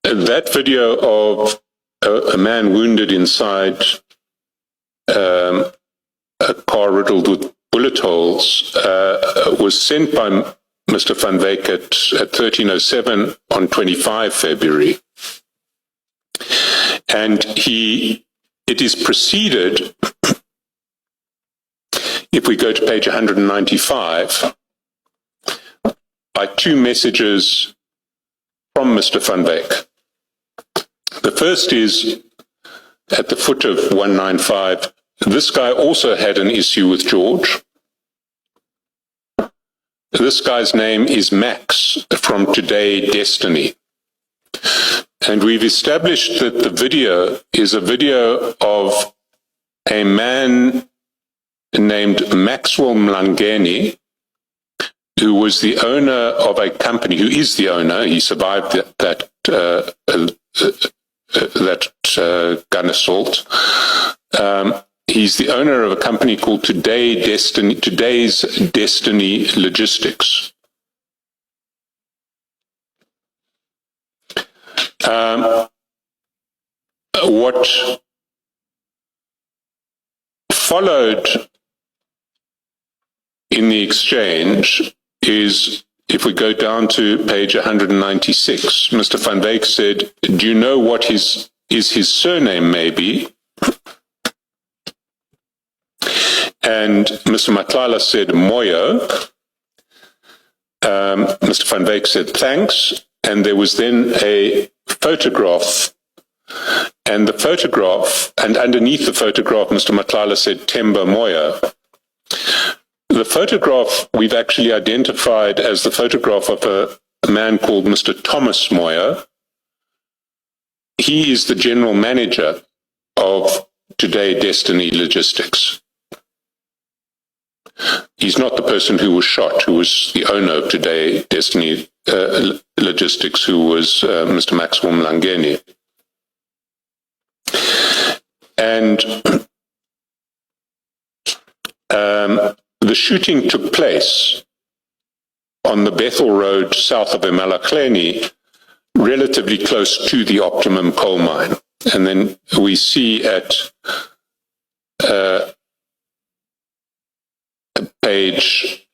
That video of a man wounded inside a car riddled with bullet holes was sent by Mr. Van Wyk at 13:07 on 25 February. And it is preceded, if we go to page 195, by two messages from Mr. Van Wyk. The first is at the foot of 195. This guy also had an issue with George. This guy's name is Max from Today Destiny. And we've established that the video is a video of a man named Maxwell Mlangeni, who was the owner of a company, who is the owner, he survived that gun assault. He's the owner of a company called Today's Destiny Logistics. What followed in the exchange is, if we go down to page 196, Mr. Van Wyk said, "Do you know what is his surname may be?" And Mr. Matlala said, "Moyo." Mr. Van Wyk said, "Thanks." And there was then a photograph. And the photograph, and underneath the photograph, Mr. Matlala said, "Temba Moyo." The photograph we've actually identified as the photograph of a man called Mr. Thomas Moyo. He is the general manager of Today Destiny Logistics. He's not the person who was shot, who was the owner of Today Destiny Logistics, who was Mr. Maxwell Mlangeni. And the shooting took place on the Bethel Road south of eMalahleni, relatively close to the Optimum coal mine. And then we see at page,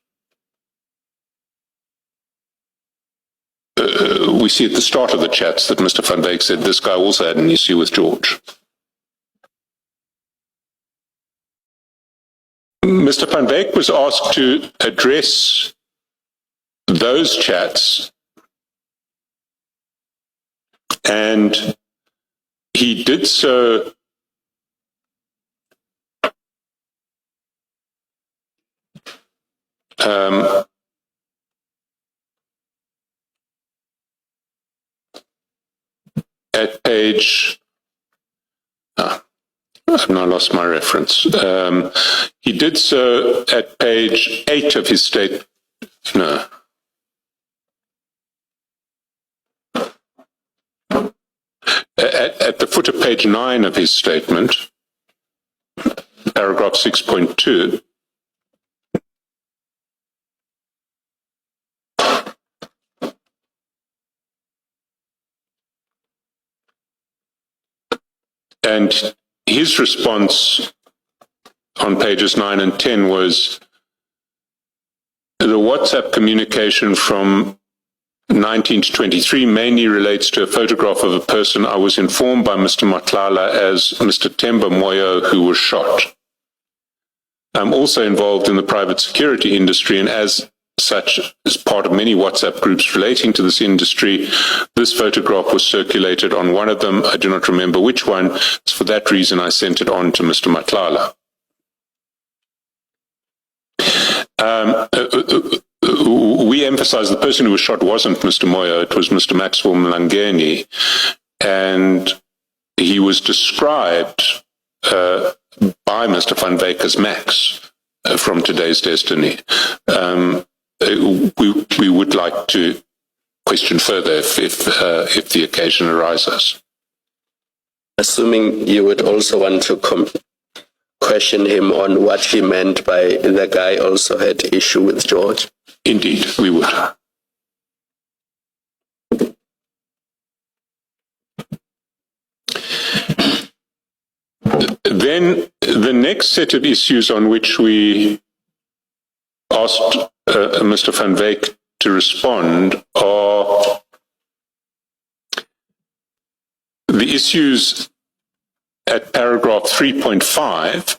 we see at the start of the chats that Mr. Van Wyk said this guy also had an issue with George. Mr. Van Wyk was asked to address those chats, and he did so at page, I've now lost my reference. He did so at page 8 of his statement. No. At the foot of page 9 of his statement, paragraph 6.2, and his response on pages 9 and 10 was, the WhatsApp communication from 19 to 23 mainly relates to a photograph of a person I was informed by Mr. Matlala as Mr. Temba Moyo, who was shot. I'm also involved in the private security industry, and as such, as part of many WhatsApp groups relating to this industry, this photograph was circulated on one of them. I do not remember which one. It's for that reason I sent it on to Mr. Matlala. We emphasize the person who was shot wasn't Mr. Moyo, it was Mr. Maxwell Mlangeni, and he was described by Mr. Van Wyk as Max from Today's Destiny. we would like to question further if the occasion arises. Assuming you would also want to question him on what he meant by the guy also had issue with George. Indeed, we would. Then the next set of issues on which we asked Mr. van Wyk to respond are the issues at paragraph 3.5.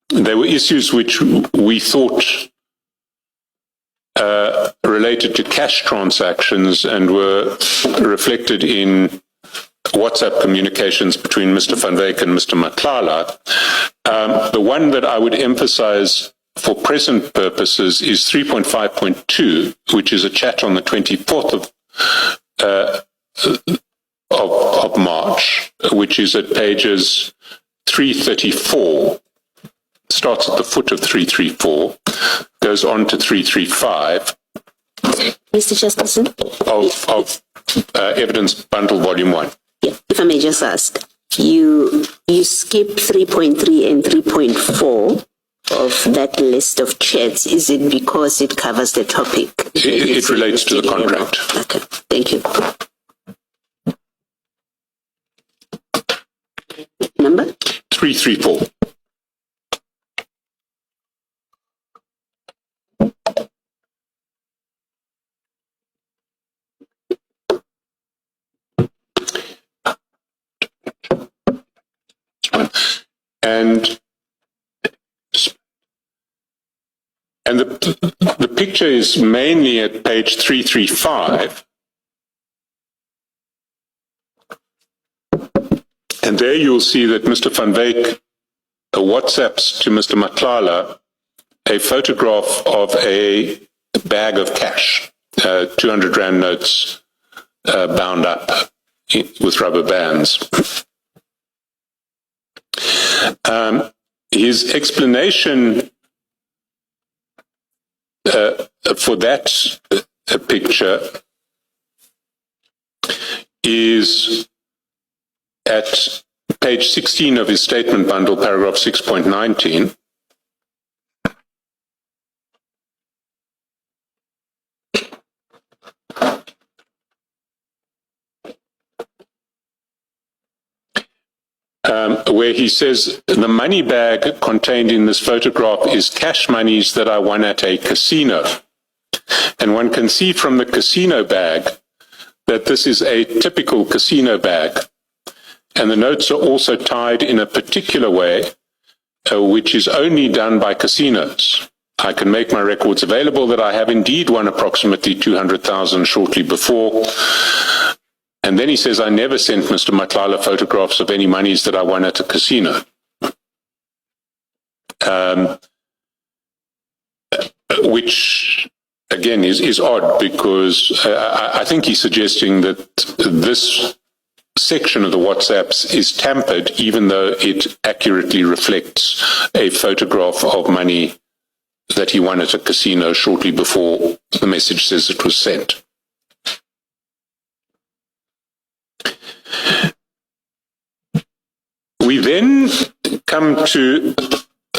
They were issues which we thought related to cash transactions and were reflected in WhatsApp communications between Mr. van Wyk and Mr. Matlala. The one that I would emphasize for present purposes is 3.5.2, which is a chat on the 24th of March, which is at pages 334, starts at the foot of 334, goes on to 335. Mr. Chairperson? Of Evidence Bundle Volume 1. Yeah, if I may just ask, you skip 3.3 and 3.4 of that list of chats. Is it because it covers the topic? It relates to the contract. Okay, thank you. Number? 334. And the picture is mainly at page 335. And there you'll see that Mr. van Wyk WhatsApps to Mr. Matlala a photograph of a bag of cash, 200 Rand notes bound up with rubber bands. His explanation for that picture is at page 16 of his statement bundle, paragraph 6.19. Where he says, the money bag contained in this photograph is cash monies that I won at a casino. And one can see from the casino bag that this is a typical casino bag. And the notes are also tied in a particular way, which is only done by casinos. I can make my records available that I have indeed won approximately 200,000 shortly before. And then he says, I never sent Mr. Matlala photographs of any monies that I won at a casino. Which, again, is odd because I think he's suggesting that this section of the WhatsApps is tampered, even though it accurately reflects a photograph of money that he won at a casino shortly before the message says it was sent. We then come to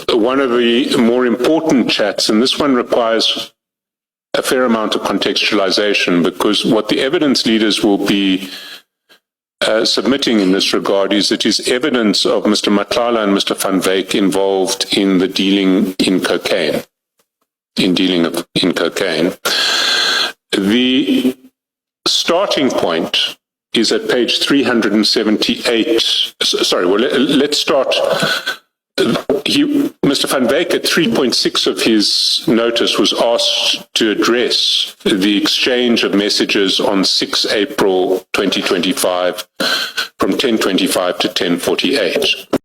one of the more important chats, and this one requires a fair amount of contextualization because what the evidence leaders will be submitting in this regard is it is evidence of Mr. Matlala and Mr. van Wyk involved in the dealing in cocaine, in cocaine. The starting point is at page 378. Sorry, well, let's start. Mr. van Wyk at 3.6 of his notice was asked to address the exchange of messages on 6 April 2025 from 10:25 to 10:48.